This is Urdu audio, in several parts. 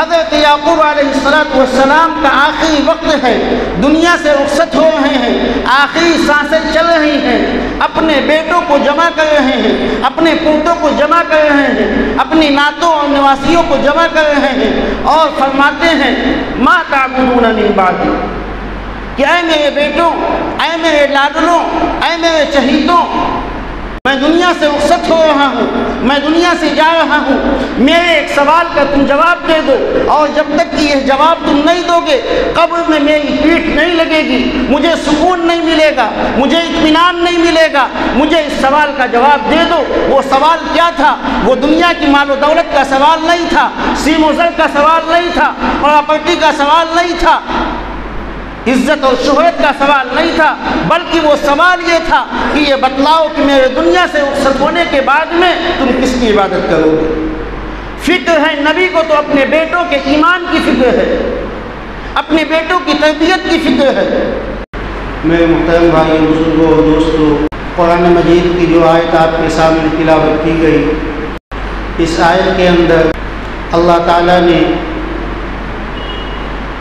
حضرت یعقوب علیہ السلام کا آخری وقت ہے، دنیا سے رخصت ہو رہے ہیں، آخری سانسیں چل رہی ہیں، اپنے بیٹوں کو جمع کر رہے ہیں، اپنے پوتوں کو جمع کر رہے ہیں، اپنی نعتوں اور نواسیوں کو جمع کر رہے ہیں، اور فرماتے ہیں ما تعبدون من بعدی، کہ اے میرے بیٹوں، اے میرے لاڈلوں، اے میرے چہیتوں، میں دنیا سے رخصت ہو رہا ہوں، میں دنیا سے جا رہا ہوں، میرے ایک سوال کا تم جواب دے دو، اور جب تک کہ یہ جواب تم نہیں دو گے قبر میں میری پیٹھ نہیں لگے گی، مجھے سکون نہیں ملے گا، مجھے اطمینان نہیں ملے گا، مجھے اس سوال کا جواب دے دو۔ وہ سوال کیا تھا؟ وہ دنیا کی مال و دولت کا سوال نہیں تھا، سیم و زر کا سوال نہیں تھا، پراپرٹی کا سوال نہیں تھا، عزت اور شہرت کا سوال نہیں تھا، بلکہ وہ سوال یہ تھا کہ یہ بتلاؤ کہ میرے دنیا سے رخصت ہونے کے بعد میں تم کس کی عبادت کرو گے؟ فکر ہے نبی کو تو اپنے بیٹوں کے ایمان کی فکر ہے، اپنے بیٹوں کی تربیت کی فکر ہے۔ میرے محترم بھائی، بزرگوں اور دوستوں، قرآن مجید کی جو آیت آپ کے سامنے تلاوت کی گئی، اس آیت کے اندر اللہ تعالیٰ نے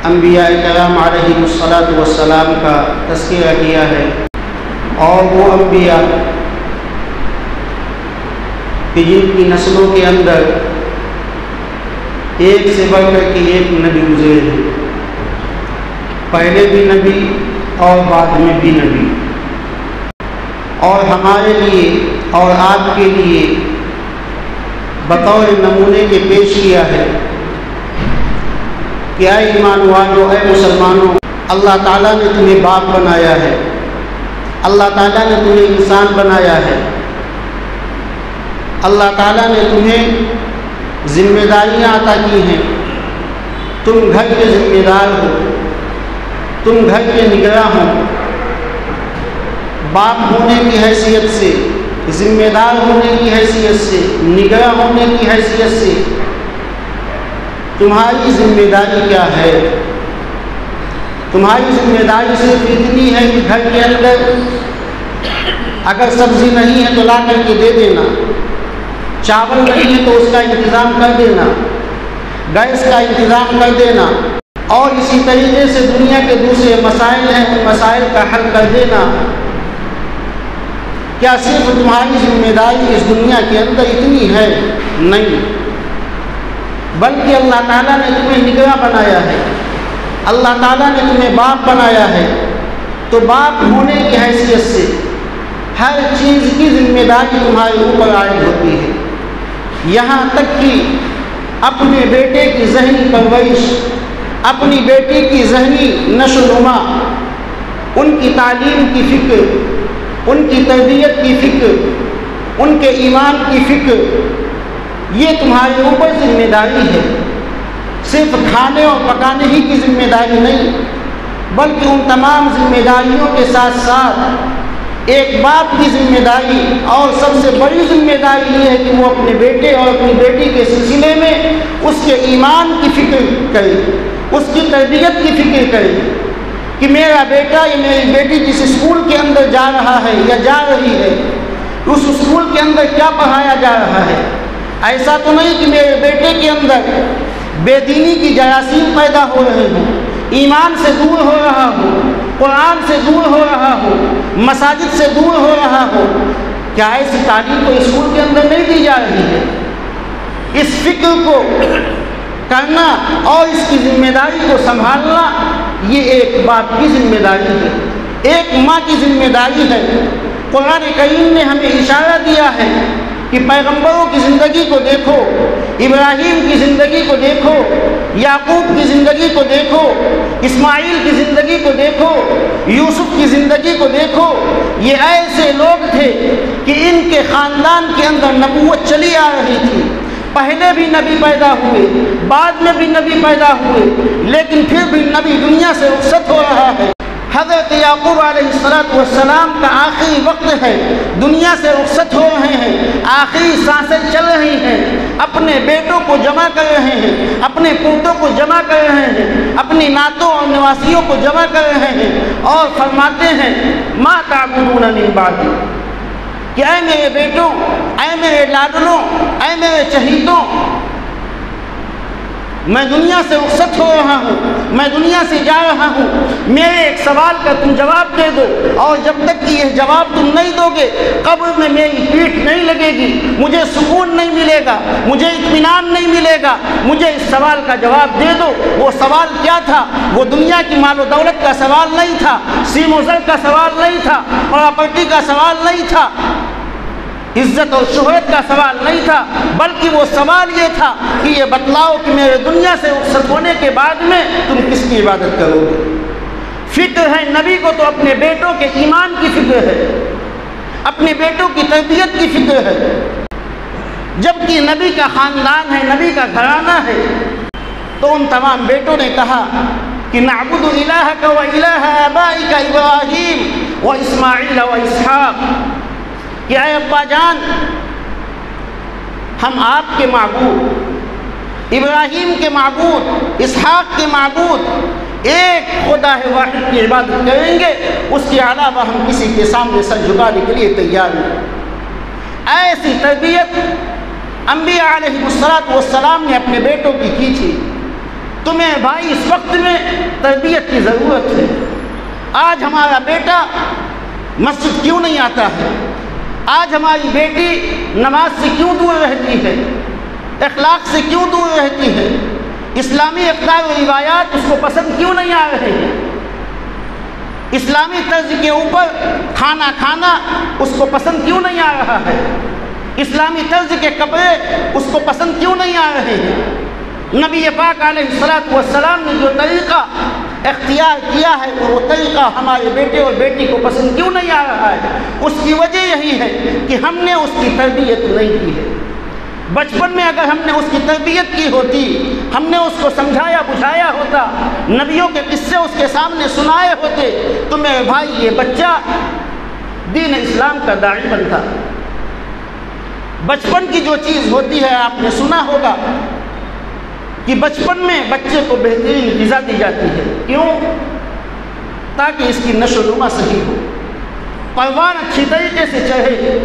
انبیاء کرام علیہ السلام کا تذکرہ کیا ہے، اور وہ انبیاء کہ جن کی نسلوں کے اندر ایک سے بڑھ کر کے ایک نبی گزرے ہیں، پہلے بھی نبی اور بعد میں بھی نبی، اور ہمارے لیے اور آپ کے لیے بطور نمونے کے پیش کیا ہے کہ اے ایمان والو، اے مسلمانوں، اللہ تعالیٰ نے تمہیں باپ بنایا ہے، اللہ تعالیٰ نے تمہیں انسان بنایا ہے، اللہ تعالیٰ نے تمہیں ذمہ داریاں عطا کی ہیں، تم گھر کے ذمہ دار ہو، تم گھر کے نگراں ہو، باپ ہونے کی حیثیت سے، ذمہ دار ہونے کی حیثیت سے، نگراں ہونے کی حیثیت سے تمہاری ذمہ داری کیا ہے؟ تمہاری ذمہ داری صرف اتنی ہے کہ گھر کے اندر اگر سبزی نہیں ہے تو لا کر کے دے دینا، چاول نہیں ہے تو اس کا انتظام کر دینا، گیس کا انتظام کر دینا، اور اسی طریقے سے دنیا کے دوسرے مسائل ہیں ان مسائل کا حل کر دینا۔ کیا صرف تمہاری ذمہ داری اس دنیا کے اندر اتنی ہے؟ نہیں، بلکہ اللہ تعالیٰ نے تمہیں نگراں بنایا ہے، اللہ تعالیٰ نے تمہیں باپ بنایا ہے، تو باپ ہونے کی حیثیت سے ہر چیز کی ذمہ داری تمہارے اوپر عائد ہوتی ہے، یہاں تک کہ اپنے بیٹے کی ذہنی پرورش، اپنی بیٹی کی ذہنی نشو و نما، ان کی تعلیم کی فکر، ان کی تربیت کی فکر، ان کے ایمان کی فکر، یہ تمہارے اوپر ذمہ داری ہے۔ صرف کھانے اور پکانے ہی کی ذمہ داری نہیں، بلکہ ان تمام ذمہ داریوں کے ساتھ ساتھ ایک باپ کی ذمہ داری اور سب سے بڑی ذمہ داری یہ ہے کہ وہ اپنے بیٹے اور اپنی بیٹی کے سلسلے میں اس کے ایمان کی فکر کرے، اس کی تربیت کی فکر کرے کہ میرا بیٹا یا میری بیٹی جس اسکول کے اندر جا رہا ہے یا جا رہی ہے، اس اسکول کے اندر کیا پڑھایا جا رہا ہے۔ ایسا تو نہیں کہ میرے بیٹے کے اندر بے دینی کی جراثیم پیدا ہو رہے ہوں، ایمان سے دور ہو رہا ہو، قرآن سے دور ہو رہا ہو، مساجد سے دور ہو رہا ہو۔ کیا ایسی تعلیم تو اسکول کے اندر نہیں دی جا رہی ہے؟ اس فکر کو کرنا اور اس کی ذمہ داری کو سنبھالنا یہ ایک باپ کی ذمہ داری ہے، ایک ماں کی ذمہ داری ہے۔ قرآن کریم نے ہمیں اشارہ دیا ہے کہ پیغمبروں کی زندگی کو دیکھو، ابراہیم کی زندگی کو دیکھو، یعقوب کی زندگی کو دیکھو، اسماعیل کی زندگی کو دیکھو، یوسف کی زندگی کو دیکھو۔ یہ ایسے لوگ تھے کہ ان کے خاندان کے اندر نبوت چلی آ رہی تھی، پہلے بھی نبی پیدا ہوئے، بعد میں بھی نبی پیدا ہوئے، لیکن پھر بھی نبی دنیا سے رخصت ہو رہا ہے۔ حضرت یعقوب علیہ السلام کا آخری وقت ہے، دنیا سے رخصت ہو رہے ہیں، آخری سانسیں چل رہی ہیں، اپنے بیٹوں کو جمع کر رہے ہیں، اپنے پوتوں کو جمع کر رہے ہیں، اپنی نعتوں اور نواسیوں کو جمع کر رہے ہیں، اور فرماتے ہیں ما تعبدون من بعدی، کہ اے میرے بیٹوں، اے میرے لاڈلوں، اے میرے چہیتوں، میں دنیا سے رخصت ہو رہا ہوں، میں دنیا سے جا رہا ہوں، میرے ایک سوال کا تم جواب دے دو، اور جب تک کہ یہ جواب تم نہیں دو گے قبر میں میری پیٹھ نہیں لگے گی، مجھے سکون نہیں ملے گا، مجھے اطمینان نہیں ملے گا، مجھے اس سوال کا جواب دے دو۔ وہ سوال کیا تھا؟ وہ دنیا کی مال و دولت کا سوال نہیں تھا، سیم و زر کا سوال نہیں تھا، پراپرٹی کا سوال نہیں تھا، عزت اور شہرت کا سوال نہیں تھا، بلکہ وہ سوال یہ تھا کہ یہ بتلاؤ کہ میرے دنیا سے رخصت ہونے کے بعد میں تم کس کی عبادت کرو گے؟ فکر ہے نبی کو تو اپنے بیٹوں کے ایمان کی فکر ہے، اپنے بیٹوں کی تربیت کی فکر ہے، جبکہ نبی کا خاندان ہے، نبی کا گھرانہ ہے۔ تو ان تمام بیٹوں نے کہا کہ نعبد الہک و الہ آبائک ابراہیم و اسماعیل و اسحاق، کہ اے ابا جان، ہم آپ کے معبود، ابراہیم کے معبود، اسحاق کے معبود ایک خدا واحد کی عبادت کریں گے، اس کے علاوہ ہم کسی کے سامنے سر جھکانے کے لیے تیار نہیں۔ ایسی تربیت انبیاء علیہ السلام نے اپنے بیٹوں کی تھی۔ تمہیں بھائی اس وقت میں تربیت کی ضرورت ہے۔ آج ہمارا بیٹا مسجد کیوں نہیں آتا ہے؟ آج ہماری بیٹی نماز سے کیوں دور رہتی ہے؟ اخلاق سے کیوں دور رہتی ہے؟ اسلامی اقدار و روایات اس کو پسند کیوں نہیں آ رہے ہیں؟ اسلامی طرز کے اوپر کھانا کھانا اس کو پسند کیوں نہیں آ رہا ہے؟ اسلامی طرز کے کپڑے اس کو پسند کیوں نہیں آ رہے ہیں؟ نبی پاک علیہ السلام نے جو طریقہ اختیار کیا ہے وہ طریقہ ہمارے بیٹے اور بیٹی کو پسند کیوں نہیں آ رہا ہے؟ اس کی وجہ یہی ہے کہ ہم نے اس کی تربیت نہیں کی ہے۔ بچپن میں اگر ہم نے اس کی تربیت کی ہوتی، ہم نے اس کو سمجھایا بجھایا ہوتا، نبیوں کے قصے اس کے سامنے سنائے ہوتے، تو میرے بھائی یہ بچہ دین اسلام کا داعی بنتا۔ بچپن کی جو چیز ہوتی ہے آپ نے سنا ہوگا کہ بچپن میں بچے کو بہترین غذا دی جاتی ہے۔ کیوں؟ تاکہ اس کی نشو و نما صحیح ہو، پروان اچھی طریقے سے چڑھے،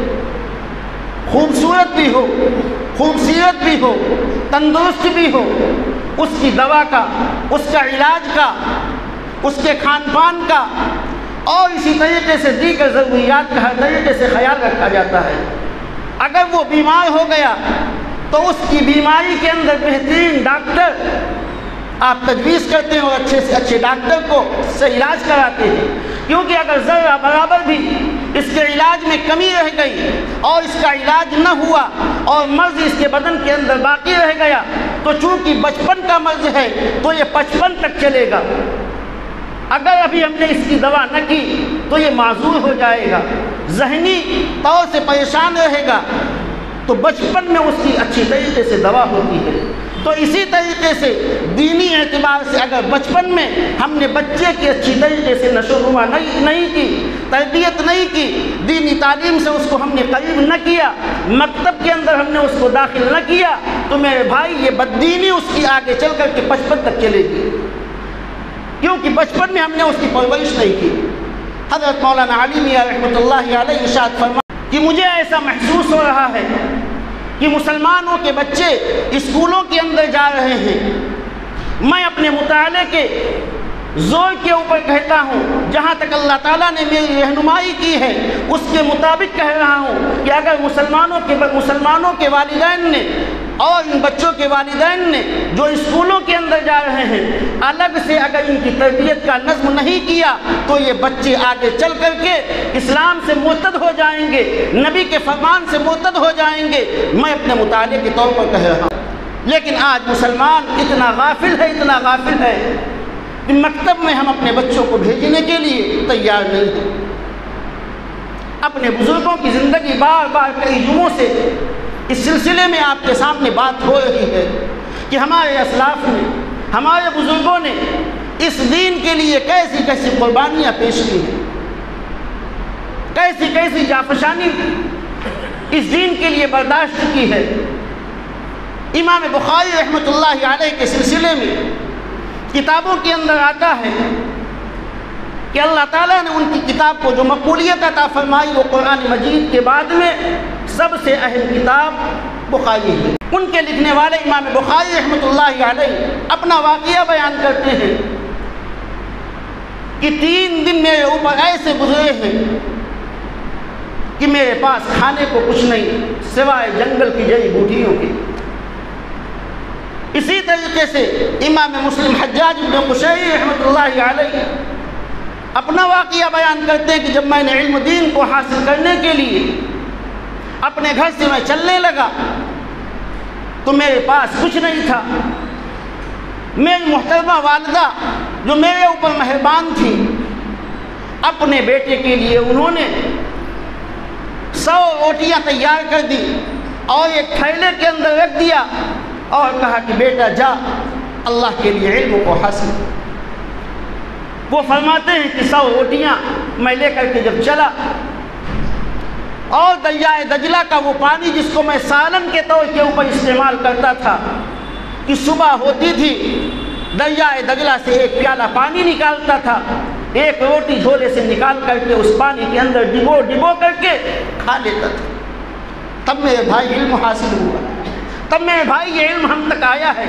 خوبصورت بھی ہو، خوبصورت بھی ہو، تندرست بھی ہو، اس کی دوا کا، اس کا علاج کا، اس کے کھان پان کا اور اسی طریقے سے دیگر ضروریات کا ہر طریقے سے خیال رکھا جاتا ہے۔ اگر وہ بیمار ہو گیا تو اس کی بیماری کے اندر بہترین ڈاکٹر آپ تجویز کرتے ہیں اور اچھے سے اچھے ڈاکٹر کو سے علاج کراتے ہیں، کیونکہ اگر ذرہ برابر بھی اس کے علاج میں کمی رہ گئی اور اس کا علاج نہ ہوا اور مرض اس کے بدن کے اندر باقی رہ گیا تو چونکہ بچپن کا مرض ہے تو یہ 55 تک چلے گا۔ اگر ابھی ہم نے اس کی دوا نہ کی تو یہ معذور ہو جائے گا، ذہنی طور سے پریشان رہے گا، تو بچپن میں اس کی اچھی طریقے سے دوا ہوتی ہے۔ تو اسی طریقے سے دینی اعتبار سے اگر بچپن میں ہم نے بچے کی اچھی طریقے سے نشو و نما نہیں کی، تربیت نہیں کی، دینی تعلیم سے اس کو ہم نے قریب نہ کیا، مکتب کے اندر ہم نے اس کو داخل نہ کیا، تو میرے بھائی یہ بددینی اس کی آگے چل کر کے 55 تک چلے گی، کیونکہ بچپن میں ہم نے اس کی پرورش نہیں کی۔ حضرت مولانا علی میاں رحمۃ اللہ علیہ ارشاد فرمایا کہ مجھے ایسا محسوس ہو رہا ہے کہ مسلمانوں کے بچے اسکولوں کے اندر جا رہے ہیں، میں اپنے مطالعے کے زور کے اوپر کہتا ہوں، جہاں تک اللہ تعالیٰ نے میری رہنمائی کی ہے اس کے مطابق کہہ رہا ہوں کہ اگر مسلمانوں کے والدین نے اور ان بچوں کے والدین نے جو اسکولوں کے اندر جا رہے ہیں الگ سے اگر ان کی تربیت کا نظم نہیں کیا تو یہ بچے آگے چل کر کے اسلام سے مرتد ہو جائیں گے، نبی کے فرمان سے مرتد ہو جائیں گے، میں اپنے مطالعے کے طور پر کہہ رہا ہوں۔ لیکن آج مسلمان اتنا غافل ہے کہ مکتب میں ہم اپنے بچوں کو بھیجنے کے لیے تیار نہیں ہیں۔ اپنے بزرگوں کی زندگی بار بار کئی جمعوں سے اس سلسلے میں آپ کے سامنے بات ہو رہی ہے کہ ہمارے اسلاف نے، ہمارے بزرگوں نے اس دین کے لیے کیسی کیسی قربانیاں پیش کی ہیں، کیسی کیسی جافشانی اس دین کے لیے برداشت کی ہے۔ امام بخاری رحمۃ اللہ علیہ کے سلسلے میں کتابوں کے اندر آتا ہے کہ اللہ تعالیٰ نے ان کی کتاب کو جو مقبولیت عطا فرمائی وہ قرآن مجید کے بعد میں سب سے اہم کتاب بخاری ہے۔ ان کے لکھنے والے امام بخاری رحمۃ اللہ علیہ اپنا واقعہ بیان کرتے ہیں کہ 3 دن میرے اوپر ایسے گزرے ہیں کہ میرے پاس کھانے کو کچھ نہیں سوائے جنگل کی جڑی بوٹیوں کے۔ اسی طریقے سے امام مسلم حجاج بن قشیری رحمۃ اللہ علیہ اپنا واقعہ بیان کرتے ہیں کہ جب میں نے علم دین کو حاصل کرنے کے لیے اپنے گھر سے میں چلنے لگا تو میرے پاس کچھ نہیں تھا۔ میری محترمہ والدہ جو میرے اوپر مہربان تھی، اپنے بیٹے کے لیے انہوں نے 100 روٹیاں تیار کر دی اور ایک تھیلے کے اندر رکھ دیا اور کہا کہ بیٹا جا اللہ کے لیے علم کو حاصل۔ وہ فرماتے ہیں کہ 100 روٹیاں میں لے کر کے جب چلا اور دریائے دجلہ کا وہ پانی جس کو میں سالن کے طور کے اوپر استعمال کرتا تھا کہ صبح ہوتی تھی دریائے دجلہ سے ایک پیالہ پانی نکالتا تھا، ایک روٹی جھولے سے نکال کر کے اس پانی کے اندر ڈبو کر کے کھا لیتا تھا۔ تب میرے بھائی علم حاصل ہوا، تب میرے بھائی یہ علم ہم تک آیا ہے۔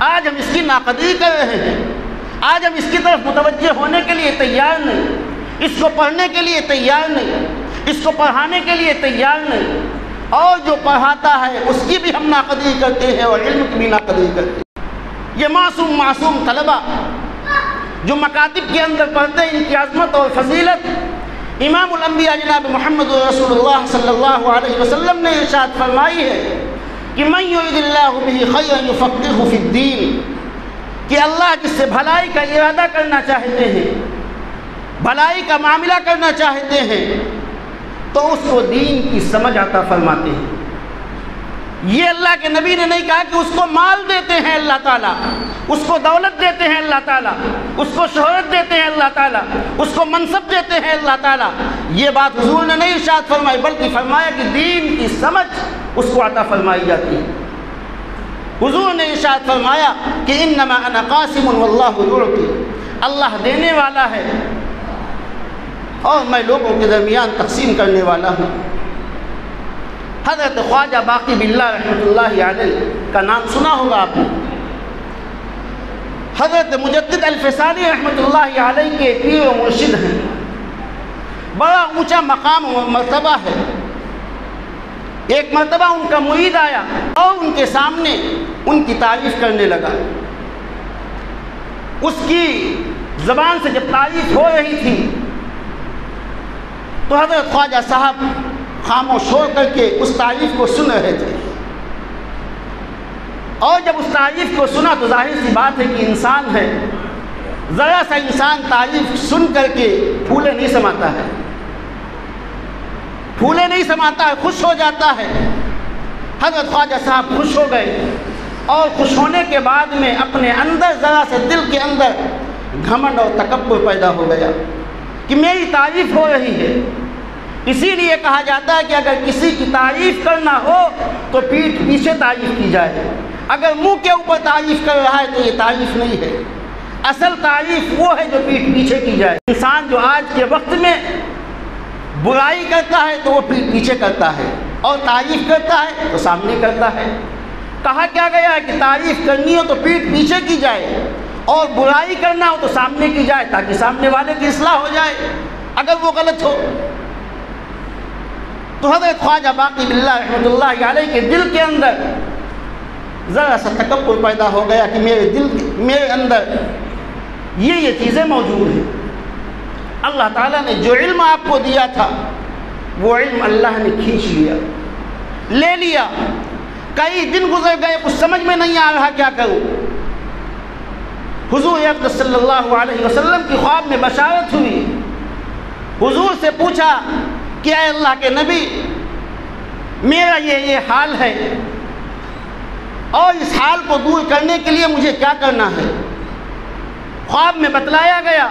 آج ہم اس کی ناقدری کر رہے ہیں، آج ہم اس کی طرف متوجہ ہونے کے لیے تیار نہیں، اس کو پڑھنے کے لیے تیار نہیں، اس کو پڑھانے کے لیے تیار نہیں، اور جو پڑھاتا ہے اس کی بھی ہم ناقدری کرتے ہیں اور علم کی بھی ناقدری کرتے ہیں۔ یہ معصوم طلبہ جو مکاتب کے اندر پڑھتے ہیں، ان کی عظمت اور فضیلت امام الانبیاء جناب محمد رسول اللہ صلی اللہ علیہ وسلم نے ارشاد فرمائی ہے کہ من یرد اللہ بہ خیرا یفقہہ فی الدین، کہ اللہ جس سے بھلائی کا ارادہ کرنا چاہتے ہیں، بھلائی کا معاملہ کرنا چاہتے ہیں، تو اس کو دین کی سمجھ عطا فرماتے ہیں۔ یہ اللہ کے نبی نے نہیں کہا کہ اس کو مال دیتے ہیں اللہ تعالیٰ، اس کو دولت دیتے ہیں اللہ تعالیٰ، اس کو شہرت دیتے ہیں اللہ تعالیٰ، اس کو منصب دیتے ہیں اللہ تعالیٰ۔ یہ بات حضور نے نہیں ارشاد فرمائی، بلکہ فرمایا کہ دین کی سمجھ اس کو عطا فرمائی جاتی ہے۔ حضور نے ارشاد فرمایا کہ انما انا قاسم واللہ یعطی، اللہ دینے والا ہے اور میں لوگوں کے درمیان تقسیم کرنے والا ہوں۔ حضرت خواجہ باقی باللہ رحمۃ اللہ علیہ کا نام سنا ہوگا آپ نے۔ حضرت مجدد الفسانی رحمۃ اللہ علیہ کے پیر و مرشد ہیں، بڑا اونچا مقام و مرتبہ ہے۔ ایک مرتبہ ان کا مرید آیا اور ان کے سامنے ان کی تعریف کرنے لگا۔ اس کی زبان سے جب تعریف ہو رہی تھی تو حضرت خواجہ صاحب خاموش ہو کر کے اس تعریف کو سن رہے تھے، اور جب اس تعریف کو سنا تو ظاہر سی بات ہے کہ انسان ہے، ذرا سا انسان تعریف سن کر کے پھولے نہیں سماتا ہے، پھولے نہیں سماتا ہے، خوش ہو جاتا ہے۔ حضرت خواجہ صاحب خوش ہو گئے اور خوش ہونے کے بعد میں اپنے اندر ذرا سے دل کے اندر گھمنڈ اور تکبر پیدا ہو گیا کہ میری تعریف ہو رہی ہے۔ اسی لیے کہا جاتا ہے کہ اگر کسی کی تعریف کرنا ہو تو پیٹھ پیچھے تعریف کی جائے، اگر منہ کے اوپر تعریف کر رہا ہے تو یہ تعریف نہیں ہے، اصل تعریف وہ ہے جو پیٹھ پیچھے کی جائے۔ انسان جو آج کے وقت میں برائی کرتا ہے تو وہ پیٹھ پیچھے کرتا ہے، اور تعریف کرتا ہے تو سامنے کرتا ہے۔ کہا کیا گیا ہے کہ تعریف کرنی ہو تو پیٹھ پیچھے کی جائے اور برائی کرنا ہو تو سامنے کی جائے، تاکہ سامنے والے کی اصلاح ہو جائے اگر وہ غلط ہو۔ تو حضرت خواجہ باقی باللہ رحمۃ اللہ علیہ کے دل کے اندر ذرا سا تکبر پیدا ہو گیا کہ میرے اندر یہ چیزیں موجود ہیں۔ اللہ تعالیٰ نے جو علم آپ کو دیا تھا وہ علم اللہ نے کھینچ لے لیا۔ کئی دن گزر گئے، کچھ سمجھ میں نہیں آ رہا کیا کروں۔ حضور اقدس صلی اللہ علیہ وسلم کی خواب میں بشارت ہوئی۔ حضور سے پوچھا کہ اے اللہ کے نبی، میرا یہ حال ہے اور اس حال کو دور کرنے کے لیے مجھے کیا کرنا ہے؟ خواب میں بتلایا گیا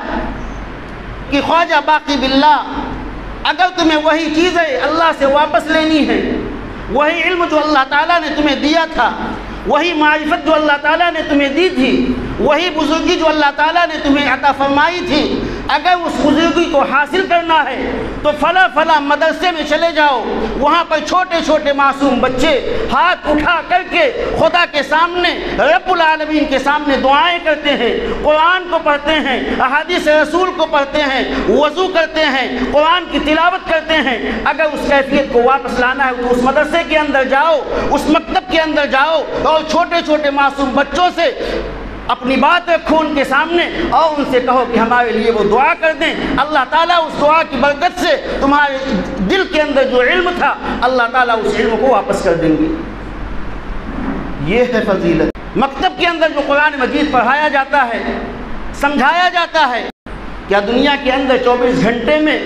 کہ خواجہ باقی باللہ، اگر تمہیں وہی چیزیں اللہ سے واپس لینی ہے، وہی علم جو اللہ تعالیٰ نے تمہیں دیا تھا، وہی معرفت جو اللہ تعالیٰ نے تمہیں دی تھی، وہی بزرگی جو اللہ تعالیٰ نے تمہیں عطا فرمائی تھی، اگر اس بزرگی کو حاصل کرنا ہے تو فلاں مدرسے میں چلے جاؤ، وہاں پر چھوٹے چھوٹے معصوم بچے ہاتھ اٹھا کر کے خدا کے سامنے، رب العالمین کے سامنے دعائیں کرتے ہیں، قرآن کو پڑھتے ہیں، احادیث رسول کو پڑھتے ہیں، وضو کرتے ہیں، قرآن کی تلاوت کرتے ہیں۔ اگر اس کیفیت کو واپس لانا ہے تو اس مدرسے کے اندر جاؤ، اس مکتب کے اندر جاؤ اور چھوٹے چھوٹے معصوم بچوں سے اپنی بات رکھو ان کے سامنے اور ان سے کہو کہ ہمارے لیے وہ دعا کر دیں۔ اللہ تعالیٰ اس دعا کی برکت سے تمہارے دل کے اندر جو علم تھا اللہ تعالیٰ اس علم کو واپس کر دیں گے۔ یہ ہے فضیلت۔ مکتب کے اندر جو قرآن مجید پڑھایا جاتا ہے، سمجھایا جاتا ہے، کیا دنیا کے اندر 24 گھنٹے میں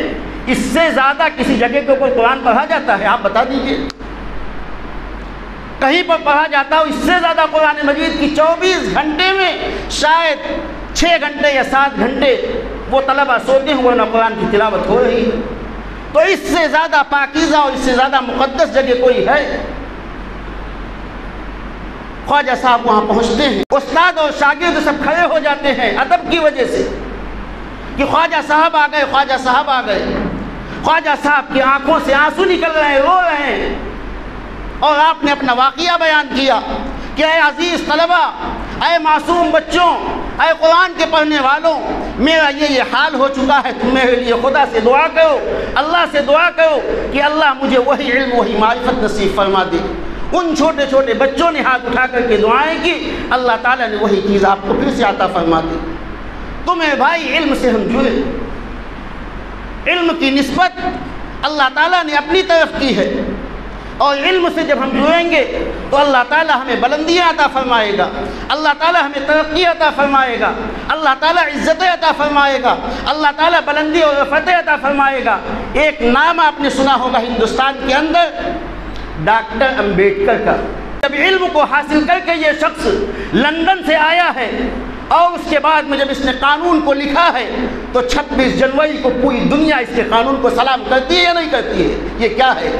اس سے زیادہ کسی جگہ کے اوپر قرآن پڑھا جاتا ہے؟ آپ بتا دیجئے، کہیں پر پڑھا جاتا ہو اس سے زیادہ قرآن مجید کی 24 گھنٹے میں شاید 6 گھنٹے یا 7 گھنٹے وہ طلبہ سوتے ہیں ورنہ قرآن کی تلاوت ہو رہی ہے۔ تو اس سے زیادہ پاکیزہ اور اس سے زیادہ مقدس جگہ کوئی ہے؟ خواجہ صاحب وہاں پہنچتے ہیں، استاد اور شاگرد سب کھڑے ہو جاتے ہیں ادب کی وجہ سے کہ خواجہ صاحب آ گئے، خواجہ صاحب آ گئے۔ خواجہ صاحب کی آنکھوں سے آنسو نکل رہے ہیں، رو رہے ہیں، اور آپ نے اپنا واقعہ بیان کیا کہ اے عزیز طلبہ، اے معصوم بچوں، اے قرآن کے پڑھنے والوں، میرا یہ حال ہو چکا ہے، تم میرے لیے خدا سے دعا کرو، اللہ سے دعا کرو کہ اللہ مجھے وہی علم وہی معرفت نصیب فرما دے۔ ان چھوٹے چھوٹے بچوں نے ہاتھ اٹھا کر کے دعائیں کی، اللہ تعالیٰ نے وہی چیز آپ کو پھر سے عطا فرما دی۔ تو میرے بھائی، علم سے ہم جڑے، علم کی نسبت اللہ تعالیٰ نے اپنی طرف کی ہے، اور علم سے جب ہم جڑیں گے تو اللہ تعالیٰ ہمیں بلندیاں عطا فرمائے گا، اللہ تعالیٰ ہمیں ترقی عطا فرمائے گا، اللہ تعالیٰ عزتیں عطا فرمائے گا، اللہ تعالیٰ بلندی اور فتح عطا فرمائے گا۔ ایک نام آپ نے سنا ہوگا ہندوستان کے اندر، ڈاکٹر امبیڈکر کا۔ جب علم کو حاصل کر کے یہ شخص لندن سے آیا ہے اور اس کے بعد میں جب اس نے قانون کو لکھا ہے تو 26 جنوری کو پوری دنیا اس کے قانون کو سلام کرتی ہے یا نہیں کرتی ہے؟ یہ کیا ہے؟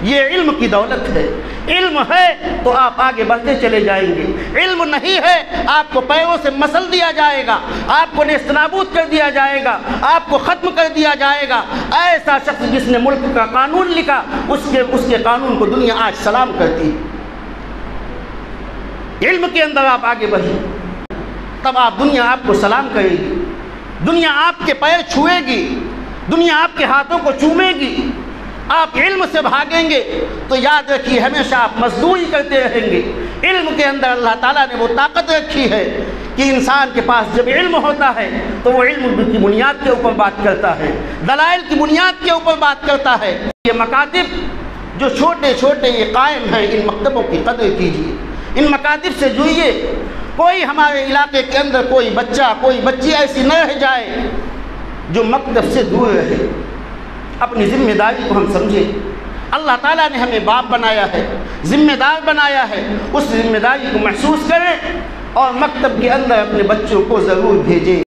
یہ علم کی دولت ہے۔ علم ہے تو آپ آگے بڑھتے چلے جائیں گے، علم نہیں ہے آپ کو پیروں سے مسل دیا جائے گا، آپ کو نیست نابود کر دیا جائے گا، آپ کو ختم کر دیا جائے گا۔ ایسا شخص جس نے ملک کا قانون لکھا اس کے قانون کو دنیا آج سلام کرتی ہے۔ علم کے اندر آپ آگے بڑھیں تب دنیا آپ کو سلام کرے گی، دنیا آپ کے پیر چھوئے گی، دنیا آپ کے ہاتھوں کو چومے گی۔ آپ علم سے بھاگیں گے تو یاد رکھیے ہمیشہ آپ مزدوری کرتے رہیں گے۔ علم کے اندر اللہ تعالیٰ نے وہ طاقت رکھی ہے کہ انسان کے پاس جب علم ہوتا ہے تو وہ علم کی بنیاد کے اوپر بات کرتا ہے، دلائل کی بنیاد کے اوپر بات کرتا ہے۔ یہ مکاتب جو چھوٹے چھوٹے یہ قائم ہیں، ان مکتبوں کی قدر کیجیے، ان مکاتب سے جڑیے۔ کوئی ہمارے علاقے کے اندر کوئی بچہ کوئی بچی ایسی نہ رہ جائے جو مکتب سے دور رہے۔ اپنی ذمہ داری کو ہم سمجھیں، اللہ تعالیٰ نے ہمیں باپ بنایا ہے، ذمہ دار بنایا ہے، اس ذمہ داری کو محسوس کریں اور مکتب کے اندر اپنے بچوں کو ضرور بھیجیں۔